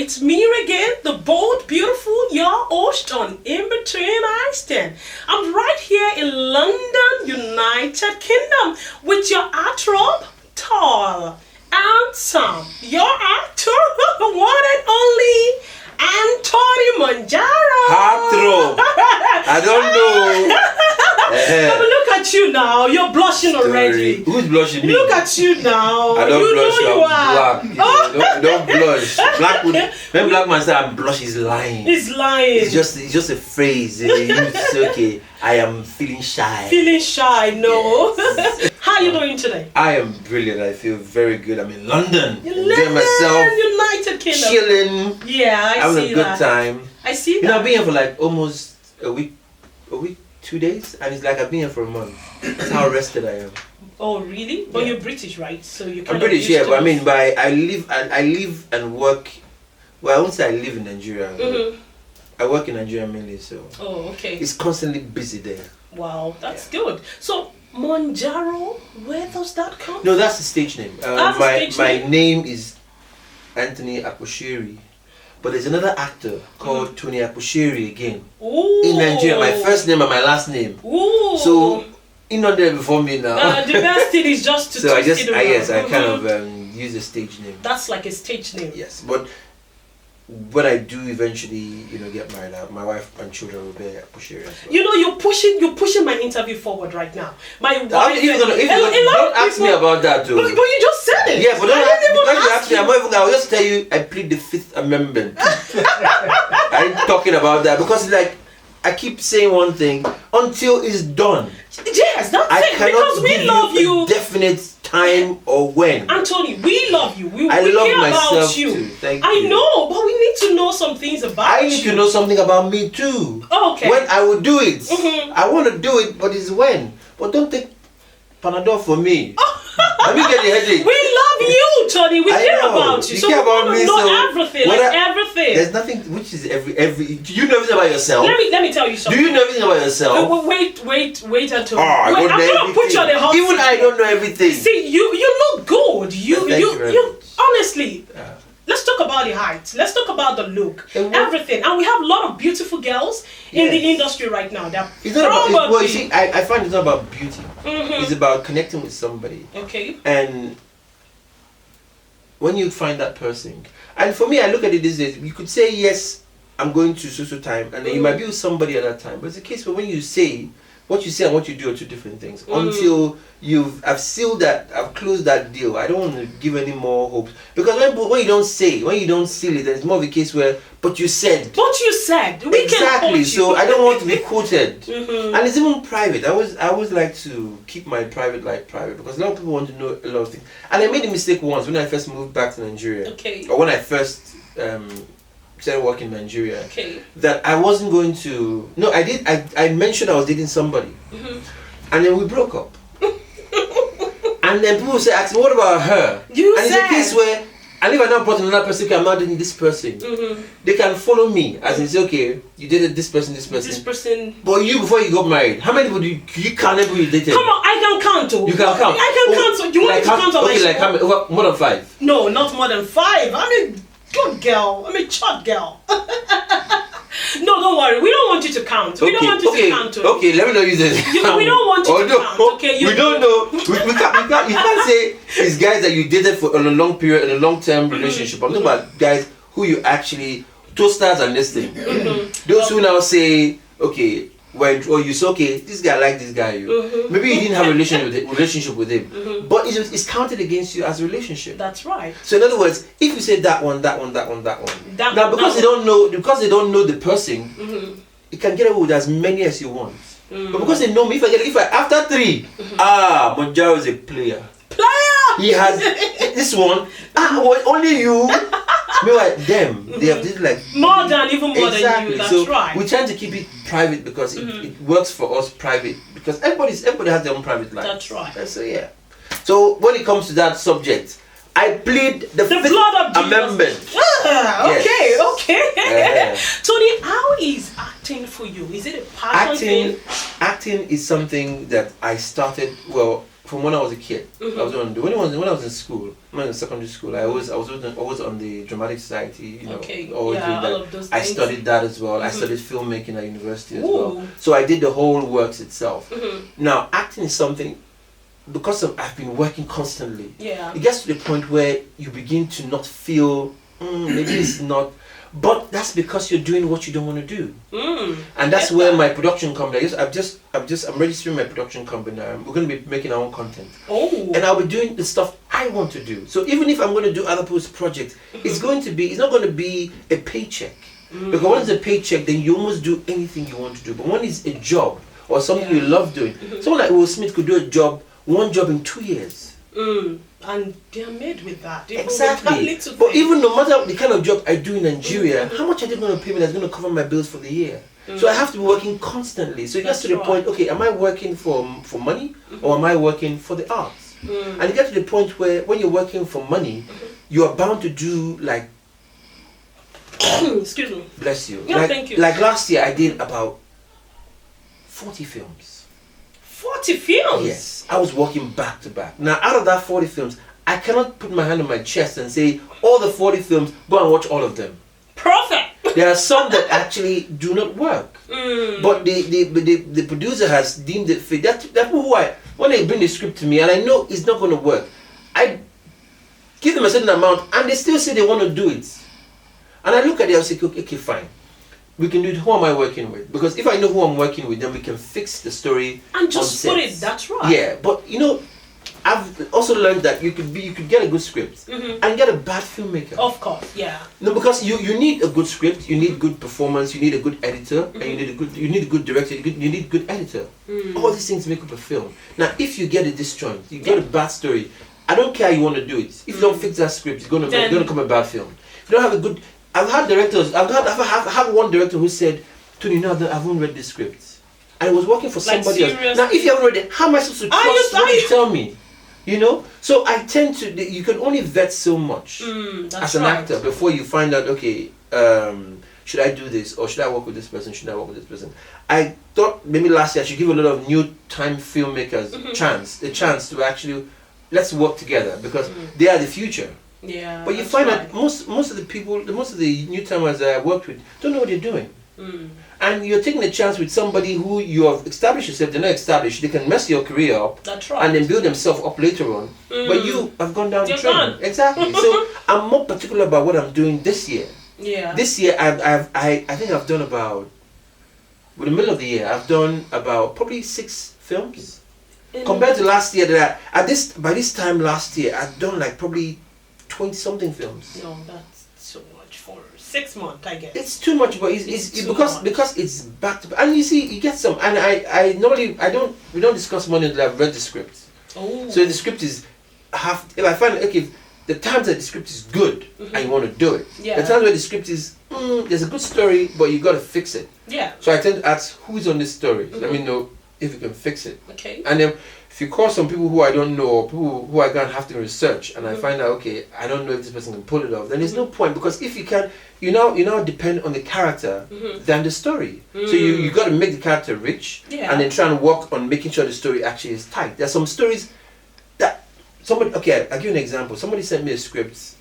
it's me again, the bold, beautiful, your host on In Between Einstein. I'm right here in London, United Kingdom, with your heartthrob, tall, handsome, your actor, one and only, Anthony Monjaro. Heartthrob. I don't know. But look at you now. You're blushing already. Who's blushing? Me? Look at you now. I don't blush. You are. Black. Don't blush. When black man says I blush, he's lying. He's lying. It's just a phrase. It's okay. I am feeling shy. Feeling shy? No. Yes. How are you doing today? I am brilliant. I feel very good. I'm in London. London, myself. United Kingdom. Chilling. Yeah, I having see a good that. time. I see that. You know, I've been here for like almost a week, 2 days, and it's like I've been here for a month. That's how rested I am. Oh, really? But Yeah. you're British, right? So you. I'm British, yeah, but I mean, I live and work. Well, I won't say I live in Nigeria. Mm-hmm. I work in Nigeria mainly, so Oh, okay. it's constantly busy there. Wow, that's good. So Monjaro, where does that come? No, that's the stage name. That's the stage my name is Anthony Aposhiri, but there's another actor called Tony Aposhiri again. Ooh. In Nigeria, my first name and my last name. Ooh. So he's not there before me now. The best thing is just to So I twist it around. I kind of use a stage name. That's like a stage name. Yes, but when I do eventually, get married, my wife and children will be Aposhiri as well. You know, you're pushing my interview forward right now. My wife. Don't ask me about that, though. But you just said it. Yeah, but don't ask me. I'll just tell you. I plead the Fifth Amendment. I ain't talking about that because I keep saying one thing until it's done. Yes, that's it. Because we love you. A definite time or when. Anthony, we love you. We love care myself about you. too. Thank I you. know, but we need to know some things about you. I need to know something about me too. Oh, okay. When I will do it. Mhm. I want to do it, but it's when. But don't take Panadol for me. Let me get the headache. We love you, Tony. We I care know. about you. You So care we about want me, to know so everything. when Everything. There's nothing which is every. Do you know everything about yourself? Let me tell you Do something. you know everything about yourself? Wait until. I wait, don't I'm know gonna put you on the everything. hot Even seat. I don't know everything. See, you look good. Thank you very You much. honestly. Yeah. Let's talk about the height. Let's talk about the look. And what- Everything. And we have a lot of beautiful girls in Yes. the industry right now. They're It's not about. probably. Well, you see, I find it's not about beauty. Mhm. It's about connecting with somebody. Okay. And when you find that person, and for me, I look at it these days. You could say yes, I'm going to so time, and then you might be with somebody at that time. But it's a case where when you say what you say and what you do are two different things. Until I've sealed that, I've closed that deal. I don't want to give any more hope because when you don't say, when you don't seal it, then it's more of a case where, but you said. What you said. We can quote Exactly. you. So I don't want to be quoted. Mhm. And it's even private. I always like to keep my private life private because a lot of people want to know a lot of things. And I made a mistake once when I first moved back to Nigeria. Okay. Or when I first started working in Nigeria. Okay. That I wasn't going to. No, I did. I mentioned I was dating somebody, Mhm. and then we broke up. And then people say, "Ask me, what about her?" You and said. it's a case where, and if I now brought another person, okay, I'm not dating this person. Mhm. They can follow me as in say, okay, you dated this person, this person. This person. But you, before you got married, how many people you count people you dated? Come on, I can count. Oh. You can count. I can count. So you want me to count on my okay, like show? how many, more than 5. No, not more than 5. I'm a good girl. I'm a short girl. No, don't worry. We don't want you to count. We don't want you to count. Oh. Okay, let me not use it. We don't want you to count. Okay, we don't know. We can't. You can't say it's guys that you dated for on a long period, in a long-term relationship. I'm talking about guys who you actually toasters and this thing. Those who now say, okay, you say, okay, this guy like this guy. Maybe you didn't have a relationship with him, but it's counted against you as a relationship. That's right. So in other words, if you say that one, That now because they don't know the person, Mm-hmm. you can get away with as many as you want. Mm. But because they know me, if I after 3, Monjaro is a player. He has this one. Only you. Meanwhile, they have this like More than you. exactly. That's So right. we try to keep it private because it works for us private because everybody has their own private life. That's right. So yeah. So when it comes to that subject, I plead the Fifth blood of Jesus. Amendment. Okay. Tony, how is acting for you? Is it a passion thing? Acting is something that I started. Well, from when I was a kid. I was when I was in school, when I was in secondary school, I was always on the dramatic society, you know. Okay. Always doing that. All of those I things. studied that as well. I studied filmmaking at university as well. So I did the whole works itself. Now acting is something, because I've been working constantly. Yeah. It gets to the point where you begin to not feel maybe it's not. But that's because you're doing what you don't want to do, and that's where my production company. I'm registering my production company now. We're going to be making our own content, and I'll be doing the stuff I want to do. So even if I'm going to do other people's projects, it's not going to be a paycheck, because when it's a paycheck, then you almost do anything you want to do. But when it's a job or something you love doing, someone like Will Smith could do one job in 2 years. And they're made with that. Exactly. But even no matter the kind of job I do in Nigeria, how much are they going to pay me that's going to cover my bills for the year? So I have to be working constantly. So it gets to the point, okay, am I working for money or am I working for the arts? And you get to the point where when you're working for money, you are bound to do like... Excuse me. Bless you. No, thank you. Like last year I did about 40 films. 40 films? Yes, I was working back to back. Now, out of that 40 films, I cannot put my hand on my chest and say, all the 40 films, go and watch all of them. Perfect! There are some that actually do not work. But the producer has deemed it fit. That people when they bring the script to me, and I know it's not going to work, I give them a certain amount, and they still say they want to do it. And I look at it, I say, okay, fine. We can do it. Who am I working with? Because if I know who I'm working with, then we can fix the story and just on put set. it. That's right. Yeah, but you know, I've also learned that you could get a good script and get a bad filmmaker. Of course, yeah. No, because you need a good script, you need good performance, you need a good editor, and you need a good director, you need a good editor. All these things make up a film. Now, if you get a disjoint, you get a bad story. I don't care how you want to do it. If you don't fix that script, it's gonna come a bad film. If you don't have a good I've had directors. I've had one director who said, "Tony, no, I haven't read the script." I was working for somebody else. Now, if you haven't read it, how am I supposed to trust what you tell me? You know. So I tend to. You can only vet so much as an actor before you find out. Okay, should I do this or should I work with this person? Should I work with this person? I thought maybe last year I should give a lot of new time filmmakers a chance to actually let's work together because they are the future. Yeah, but you find that most of the people, most of the new timers that I worked with don't know what they're doing. And you're taking a chance with somebody who you have established yourself, they're not established, they can mess your career up. That's right. And then build themselves up later on. But you have gone down the train. Exactly. So I'm more particular about what I'm doing this year. Yeah. This year I think I've done about, with the middle of the year, I've done about probably 6 films. Compared to last year, that by this time last year, I've done like probably 20 something films. No, that's so much for 6 months, I guess. It's too much, but it's because it's back to back. And you see, you get some. And we don't discuss money until I've read the script. Oh. So the script is half. If I find okay, the times that the script is good and you want to do it. Yeah. The times where the script is there's a good story, but you got to fix it. Yeah. So I tend to ask who's on this story. Let me know if you can fix it. Okay. And then if you call some people who I don't know or people who I can't have to research and I find out okay, I don't know if this person can pull it off, then there's no point because if you can, you now depend on the character than the story. So you got to make the character rich and then try and work on making sure the story actually is tight. There's some stories that somebody. Okay, I'll give you an example. Somebody sent me a script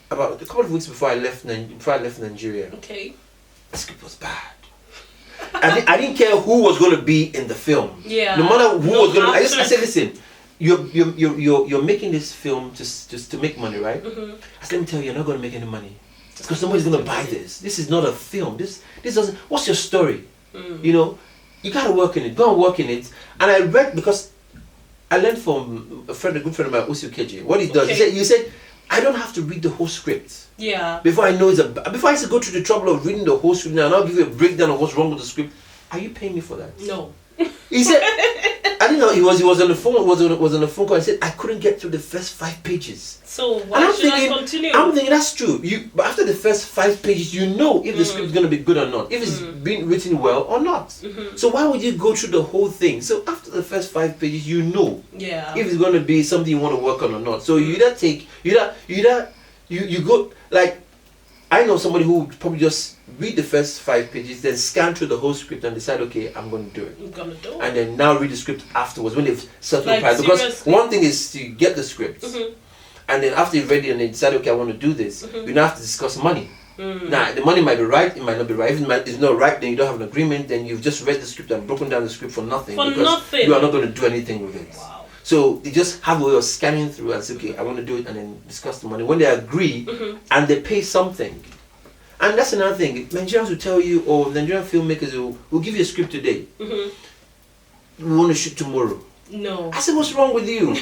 about a couple of weeks before I left Nigeria. Okay. The script was bad. I didn't care who was going to be in the film. Yeah. No matter who was going to. I said, listen, you're making this film just to make money, right? I said, let me tell you, you're not going to make any money because somebody's going to buy this. This is not a film. This doesn't. What's your story? You know, you got to work in it. Go and work in it. And I read because I learned from a good friend of mine, Usu Keji. What he does, he said, I don't have to read the whole script. Yeah. Before I know before I used to go through the trouble of reading the whole script now and I'll give you a breakdown of what's wrong with the script. Are you paying me for that? No. He said, I didn't know he was on the phone. Was on the phone call. I said I couldn't get through the first 5 pages. So why should I continue? I'm thinking that's true. But after the first 5 pages, you know if the script is going to be good or not, if it's being written well or not. So why would you go through the whole thing? So after the first 5 pages, you know if it's going to be something you want to work on or not. So you go like I know somebody who would probably just read the first 5 pages, then scan through the whole script and decide, okay, I'm going to do it. I'm gonna do it. And then now read the script afterwards when they've settled Like, price. Because seriously? one thing is to get the script, and then after you've read it and they decide, okay, I want to do this, you now have to discuss money. Now, the money might be right, it might not be right. If it's not right, then you don't have an agreement, then you've just read the script and broken down the script for nothing. Because you are not going to do anything with it. Wow. So they just have a way of scanning through and say, okay, I want to do it, and then discuss the money. When they agree and they pay something. And that's another thing. Nigerians will tell you, or Nigerian filmmakers will give you a script today. We want to shoot tomorrow. No. I said, what's wrong with you?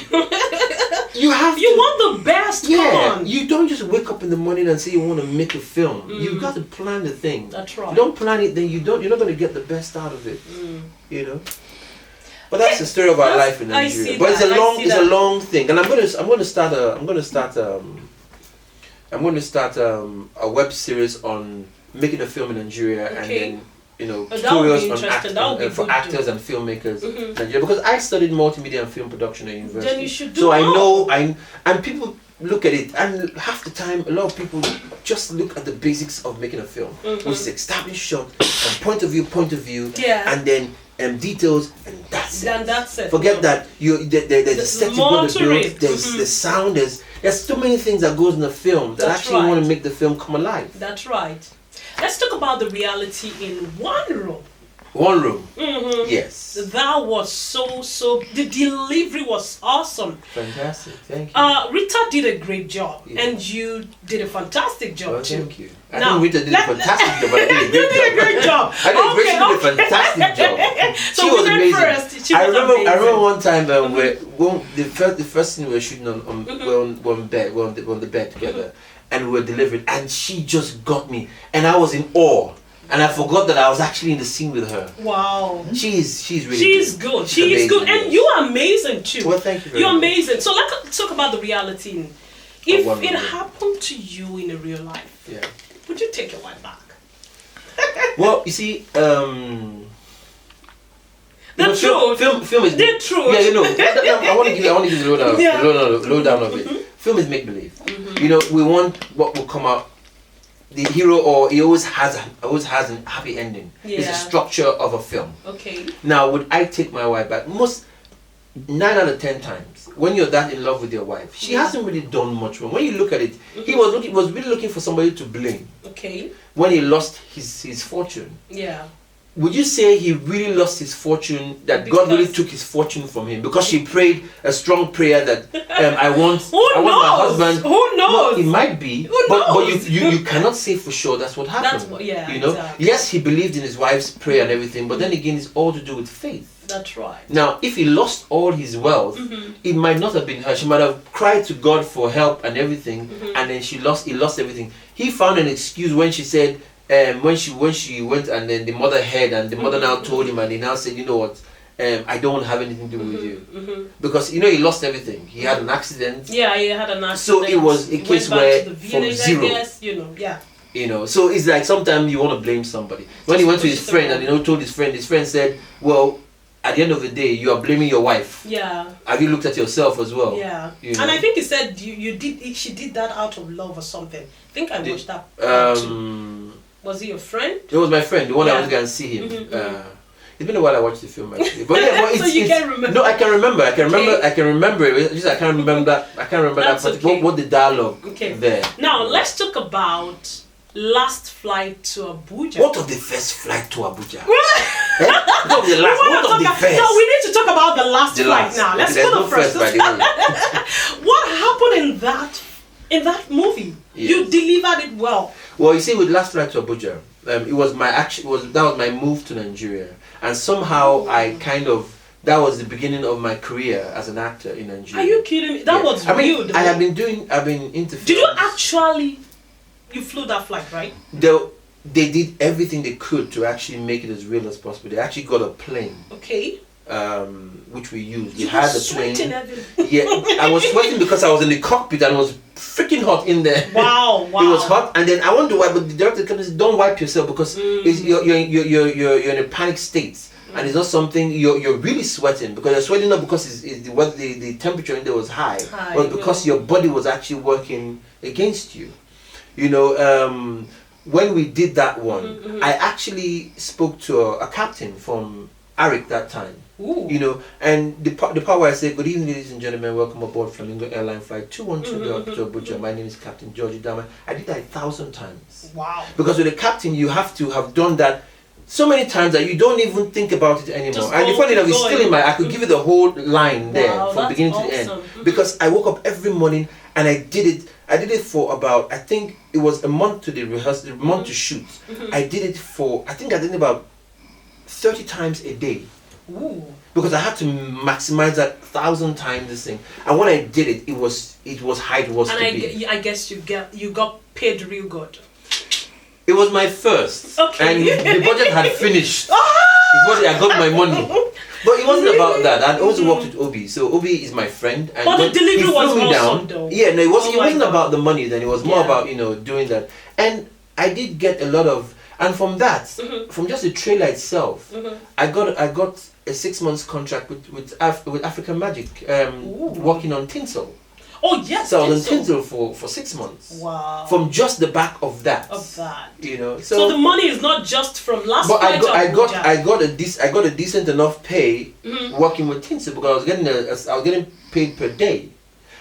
You want the best. Yeah, you don't just wake up in the morning and say you want to make a film. You've got to plan the thing. That's right. If you don't plan it, then you're not going to get the best out of it. You know. But that's the story of our life in Nigeria. But it's a long thing, and I'm going to start a web series on making a film in Nigeria, and then tutorials on for actors and filmmakers in Nigeria, because I studied multimedia and film production at university. Then you should do so I know and people look at it, and half the time a lot of people just look at the basics of making a film, which is established shot and point of view, and then details, and that's it. Then that's it. Forget that there's a set you're going to build, there's the sound, there's so many things that goes in the film that actually want to make the film come alive. That's right. Let's talk about the reality in One Room. One Room. Yes. That was so. The delivery was awesome. Fantastic. Thank you. Rita did a great job, and you did a fantastic job too. Thank you. I think Rita did a fantastic job, but I did a great job. I think Rita did a fantastic job. So she was amazing. First. I remember one time the first thing we were shooting on the bed together, and we were delivering, and she just got me, and I was in awe. And I forgot that I was actually in the scene with her. Wow. She's really good. She's good. And you are amazing too. Well, thank you very You're much. amazing. So let's talk about the reality. If it happened to you in a real life, would you take your wife back? Well, you see, the truth. Film is the truth. Yeah, I want to give you the lowdown of it. Film is make believe. We want what will come out. The hero, or he always has an happy ending. It's the structure of a film. Okay. Now, would I take my wife back? 9 out of 10 times, when you're that in love with your wife, she hasn't really done much wrong. When you look at it, he was really looking for somebody to blame. Okay. When he lost his fortune. Yeah. Would you say he really lost his fortune, that God really took his fortune from him because she prayed a strong prayer that I want my husband? Who knows? No, it might be, but you cannot say for sure that's what happened. Exactly. Yes, he believed in his wife's prayer and everything, but then again, it's all to do with faith. That's right. Now, if he lost all his wealth, it might not have been her. She might have cried to God for help and everything, and then he lost everything. He found an excuse when she said. When she went, and then the mother heard, and the mother now told him, and he now said, you know what, I don't have anything to do with you, because he lost everything. He had an accident. Yeah, he had an accident. So it was a case where from zero. I guess, so it's like sometimes you want to blame somebody. When he went to his friend and told his friend said, well, at the end of the day, you are blaming your wife. Yeah. Have you looked at yourself as well? Yeah. And I think he said she did that out of love or something. I think I watched that. Was he your friend? It was my friend, the one I was going to see him. It's been a while I watched the film actually. But so you can remember? No, I can remember. I can remember it. Just I can't remember that. Okay. What the dialogue there. Now let's talk about last flight to Abuja. What of the first flight to Abuja? What of the last? What of the first? No, we need to talk about the last flight now. Let's go to first. By the way. What happened in that movie? Yes. You delivered it well. Well, you see, with Last Flight to Abuja, that was my move to Nigeria, and somehow that was the beginning of my career as an actor in Nigeria. Are you kidding me? That was weird. I've been into films. Did you actually? You flew that flight, right? They did everything they could to actually make it as real as possible. They actually got a plane. Okay. Which we used. We had a plane. Yeah, I was sweating because I was in the cockpit and it was freaking hot in there. Wow. It was hot, and then I wanted to wipe, but the director comes and don't wipe yourself because you're in a panic state, and it's not something you're really sweating because you're sweating not because the temperature in there was high, but because your body was actually working against you. You know, when we did that one, I actually spoke to a captain from Arik that time. Ooh. You know, and the part where I said, "Good evening, ladies and gentlemen, welcome aboard Flamingo Airline Flight 212 to Abuja. My name is Captain George Adama." I did that 1,000 times. Wow. Because with a captain, you have to have done that so many times that you don't even think about it anymore. Just And the funny enough, it's still in going. I could give you the whole line there Wow, from that's beginning to the awesome. end. Because I woke up every morning and I did it. I did it for about, I think it was a month to the rehearsal, a month to shoot. I did it for, I think I did it about 30 times a day. Ooh. Because I had to maximize that 1,000 times this thing. And when I did it, it was how it was And to be. I guess you got paid real good. It was my first. Okay. And the budget had finished before I got my money. But it wasn't about that. I also worked with Obi. So Obi is my friend. And But the when delivery he flew was me awesome down, though. yeah, no, it Oh my wasn't God. about the money then. It was more Yeah. about, you know, doing that. And I did get a lot of, and from that, from just the trailer itself, I got a 6 months contract with African Magic, working on tinsel. Oh yes. So I was on tinsel. tinsel for 6 months. Wow. From just the back of that. You know. So the money is not just from last But night. I got a decent enough pay working with tinsel because I was getting paid per day.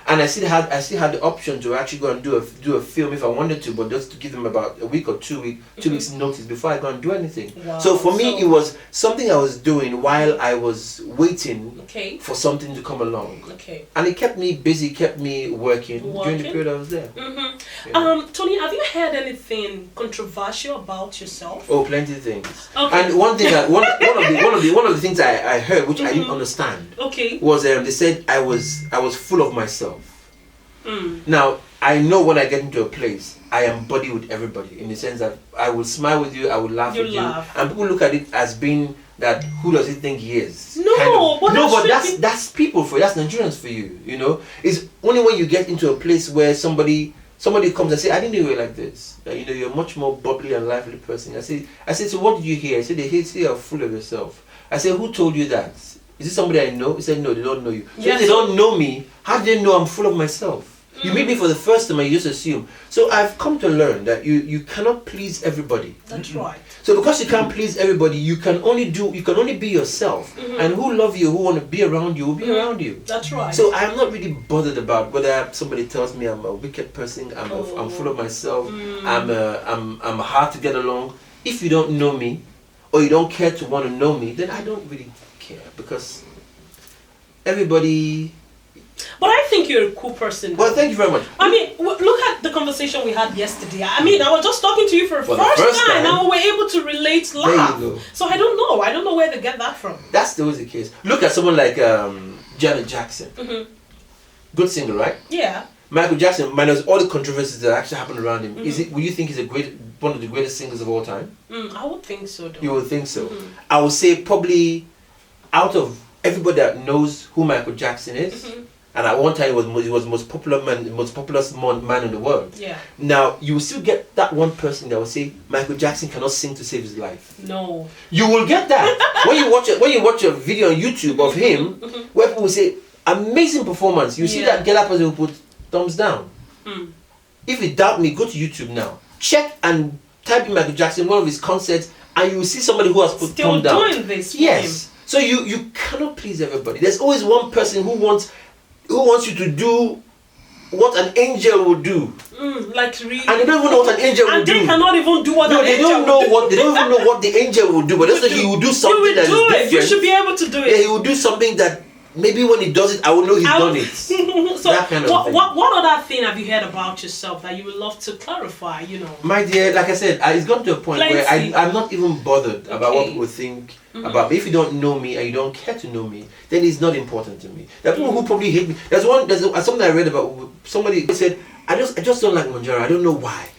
And I still had the option to actually go and do a film if I wanted to, but just to give them about a week or 2 weeks notice before I go and do anything. Wow. So for me, it was something I was doing while I was waiting for something to come along. Okay. And it kept me busy, kept me working during the period I was there. Yeah. Tony, have you heard anything controversial about yourself? Oh, plenty of things. Okay. And one thing, one of the things I heard, which I didn't understand, was they said I was full of myself. Now I know when I get into a place, I am buddy with everybody in the sense that I will smile with you, I will laugh with you, and people look at it as being that who does he think he is? But that's people for you, that's Nigerians for you. You know, it's only when you get into a place where somebody comes and say, "I didn't know you were like this. You know, you're a much more bubbly and lively person." I say, "So what did you hear?" I said, "They say you're full of yourself." I said, "Who told you that? Is it somebody I know?" He said, "No, they don't know you." So if they don't know me, how do they know I'm full of myself? You meet me for the first time and you just assume. So I've come to learn that you cannot please everybody. That's right. So because you can't please everybody, you can only be yourself. And who love you, who want to be around you, will be around you. That's right. So I'm not really bothered about whether somebody tells me I'm a wicked person, I'm full of myself, I'm hard to get along. If you don't know me, or you don't care to want to know me, then I don't really care, because everybody. But I think you're a cool person. Well, thank you very much. I mean, look at the conversation we had yesterday. I mean, I was just talking to you for the first time, and we were able to relate, laugh. There you go. So I don't know where they get that from. That's always the case. Look at someone like Janet Jackson. Good singer, right? Yeah. Michael Jackson, minus all the controversies that actually happened around him, will you think he's one of the greatest singers of all time? I would think so, though. You would think so. I would say probably out of everybody that knows who Michael Jackson is, and at one time he was the most popular man in the world. Yeah. Now you will still get that one person that will say Michael Jackson cannot sing to save his life. No. You will get that when you watch a video on YouTube of him where people will say amazing performance. You see that get up person will put thumbs down. If you doubt me, go to YouTube now. Check and type in Michael Jackson, one of his concerts, and you will see somebody who has put thumb down. Still doing this. Yes. So you cannot please everybody. There's always one person who wants you to do what an angel would do. Like really. And they don't even know what an angel would do. And they cannot even do what an angel would do. They don't even know what the angel would do. But that's he will do something that is different. You should be able to do it. Yeah, he will do something that maybe when he does it, I will know he's done it. So that kind of thing. What other thing have you heard about yourself that you would love to clarify, you know? My dear, like I said, it's gotten to a point where I'm not even bothered about what people think about me. If you don't know me and you don't care to know me, then it's not important to me. There are people who probably hate me. There's something I read about somebody said, I just don't like Monjaro. I don't know why.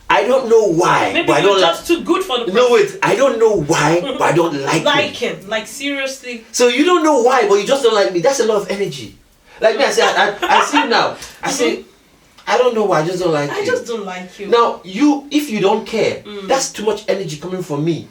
I don't know why. Maybe but you're just too good for the person. No, wait. I don't know why, but I don't like him. Like seriously. So you don't know why, but you just don't like me. That's a lot of energy. Like me, I say, I see you now. I say, I don't know why. I just don't like you. I just don't like you. Now, if you don't care, that's too much energy coming from me.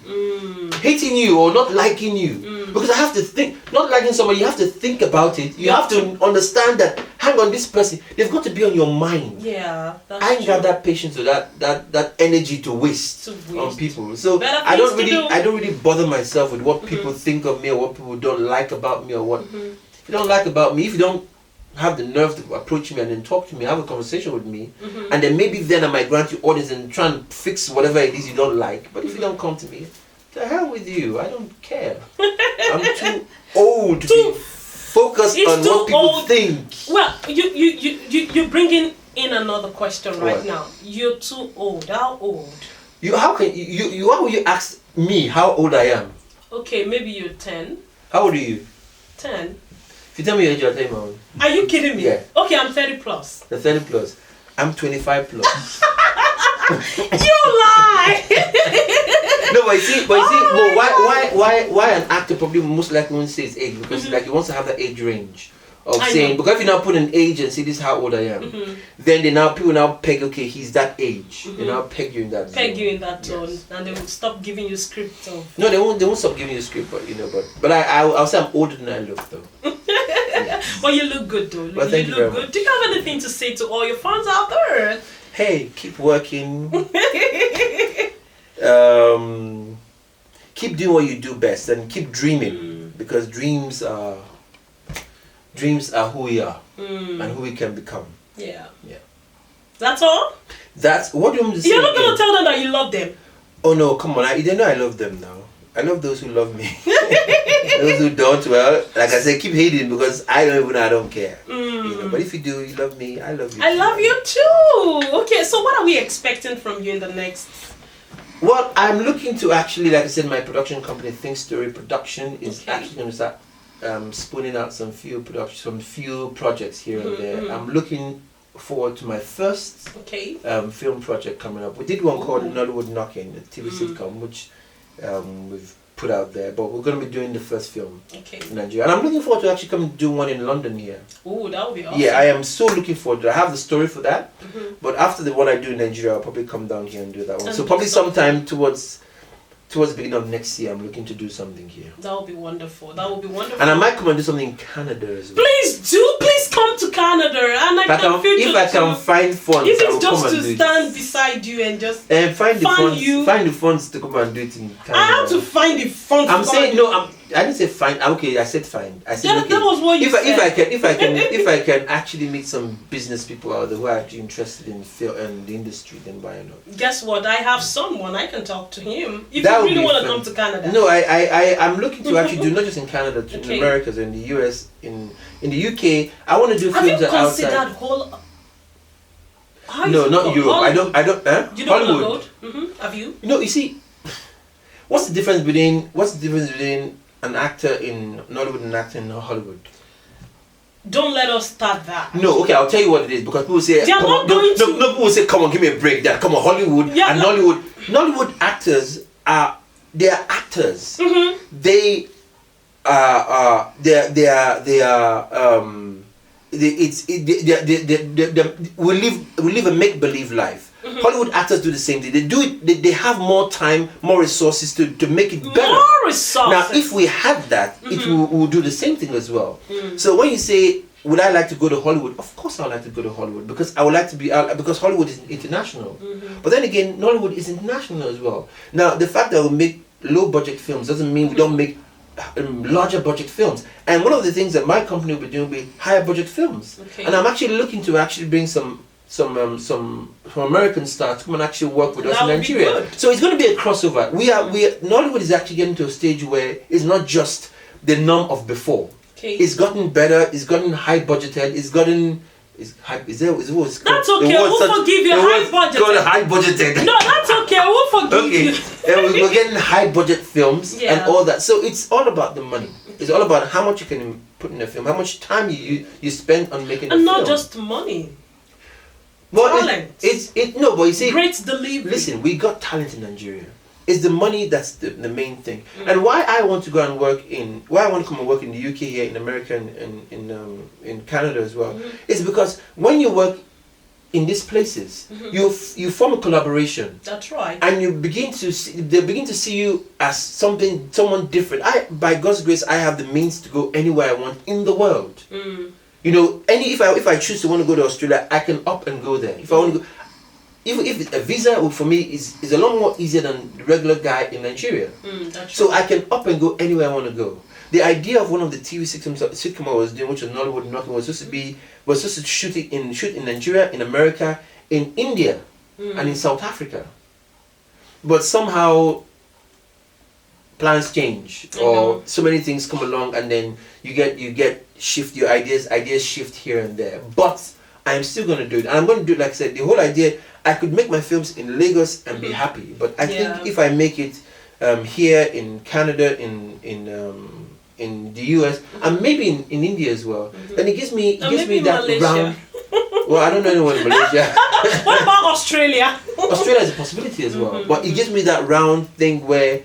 Hating you or not liking you. Because I have to think, not liking somebody, you have to think about it. You have to understand that hang on, this person, they've got to be on your mind. Yeah, that's I ain't true. got that patience or that energy to waste on people. So I don't really bother myself with what people think of me or what people don't like about me or what. If you don't like about me, if you don't have the nerve to approach me and then talk to me, have a conversation with me, and then maybe then I might grant you orders and try and fix whatever it is you don't like. But if you don't come to me, the hell with you. I don't care. I'm too old to be focused on what people think. Well, you're bringing in another question right now. You're too old. How old? How will you ask me how old I am? Okay, maybe you're 10. How old are you? 10. If you tell me your age, I'll tell you my own. Are you kidding me? Yeah. Okay, I'm 30 plus. You're 30 plus. I'm 25 plus. You lie! No, but you see, why an actor probably most likely won't say his age, because like he wants to have that age range of saying, because if you now put an age and say this is how old I am, then people now peg, okay, he's that age. They now peg you in that zone. And they will stop giving you script of. No, they won't stop giving you script, but I'll say I'm older than I look though. But you look good though. Well, you look good. Do you have anything to say to all your fans out there? Hey, keep working. Keep doing what you do best and keep dreaming, because dreams are who we are and who we can become. Yeah. Yeah. That's all? That's what do you want me to say? You're not gonna tell them that you love them. Oh no, come on! They know I love them now. I love those who love me. Those who don't, well, like I said, keep hating because I don't care. But if you do, you love me, I love you. I love you too. Okay, so what are we expecting from you in the next? Well, I'm looking to actually, like I said, my production company, Think Story Production, is actually going to start spooning out some few projects here and there. I'm looking forward to my first film project coming up. We did one called Norwood Knocking, a TV sitcom, which we've put out there, but we're going to be doing the first film in Nigeria, and I'm looking forward to actually come and do one in London here. Oh, that would be awesome. Yeah, I am so looking forward to it. I have the story for that, but after the one I do in Nigeria, I'll probably come down here and do that one. So probably sometime towards the beginning of next year, I'm looking to do something here. That would be wonderful. That would be wonderful. And I might come and do something in Canada as well. Please do. Please come to Canada, and if I can find funds, if I will it's just come to and do stand it. beside you and just find the funds to come and do it in Canada. I have to find the funds. I'm saying no. I didn't say find. Okay, I said find. I said okay. That was what you said. If I can actually meet some business people out there who are actually interested in film and the industry, then why not? Guess what? I have someone. I can talk to him. If you really want to come to Canada. No, I'm looking to actually do not just in Canada, in America, in the US, in the UK. I want to do films that outside. Have you considered No, not Europe. Hollywood. I don't. You don't Hollywood. Have you? You see, what's the difference between an actor in Norwood and an actor in Hollywood? Don't let us start that. No, okay, I'll tell you what it is, because people say, people will say, come on, give me a break. That come on, Hollywood and Nollywood actors are actors. They we live a make-believe life. Hollywood actors do the same thing. They do it. They have more time, more resources to make it better. More resources. Now, if we had that, it will do the same thing as well. So when you say, would I like to go to Hollywood? Of course, I would like to go to Hollywood, because I would like to be because Hollywood is international. But then again, Nollywood is international as well. Now, the fact that we make low-budget films doesn't mean we don't make larger budget films. And one of the things that my company will be doing will be higher budget films. And I'm actually looking to actually bring some American stars to come and actually work with us in Nigeria. So it's going to be a crossover. Nollywood is actually getting to a stage where it's not just the norm of before. It's gotten better. It's gotten high budgeted. It's gotten. That's okay. We'll forgive you. High budgeted. No, that's okay. We'll forgive you. We're getting high budget films and all that. So it's all about the money. It's all about how much you can put in a film, how much time you spend on making a film. And not just money. Well, talent. But you see, great delivery. Listen, we got talent in Nigeria. It's the money that's the main thing. And why I want to go and why I want to come and work in the UK here, in America, and in Canada as well, is because when you work in these places, you form a collaboration. That's right. And they begin to see you as someone different. By God's grace, I have the means to go anywhere I want in the world. You know, if I choose to want to go to Australia, I can up and go there. If I want to go, if a visa for me is a lot more easier than the regular guy in Nigeria. So I can up and go anywhere I want to go. The idea of one of the TV sitcom I was doing, which was Norwood, was supposed to shoot in Nigeria, in America, in India, and in South Africa. But somehow plans change, or so many things come along, and then you get shift your ideas shift here and there. But I am still going to do it, and I'm going to do it. Like I said, the whole idea, I could make my films in Lagos and be happy, but I think if I make it here in Canada, in the US, and maybe in India as well, then it gives me that Malaysia. Round. Well, I don't know anyone in Malaysia. What about Australia? Australia is a possibility as well, but it gives me that round thing where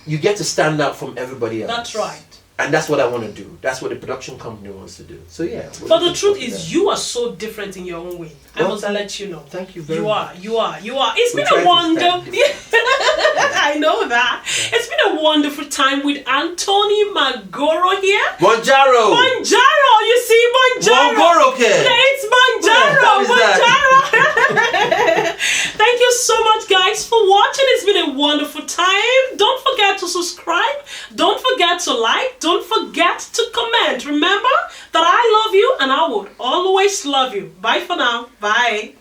you get to stand out from everybody else. That's right. And that's what I want to do. That's what the production company wants to do. So yeah. But the truth is, you are so different in your own way. I must let you know. Thank you very much. You are. It's been a wonderful. I know that. Yeah. It's been a wonderful time with Anthony Magoro here. Monjaro. You see Monjaro. Monjaro, okay. It's Monjaro. Thank you so much, guys, for watching. It's been a wonderful time. Don't forget to subscribe. Don't forget to like. Don't forget to comment. Remember that I love you and I would always love you. Bye for now. Bye.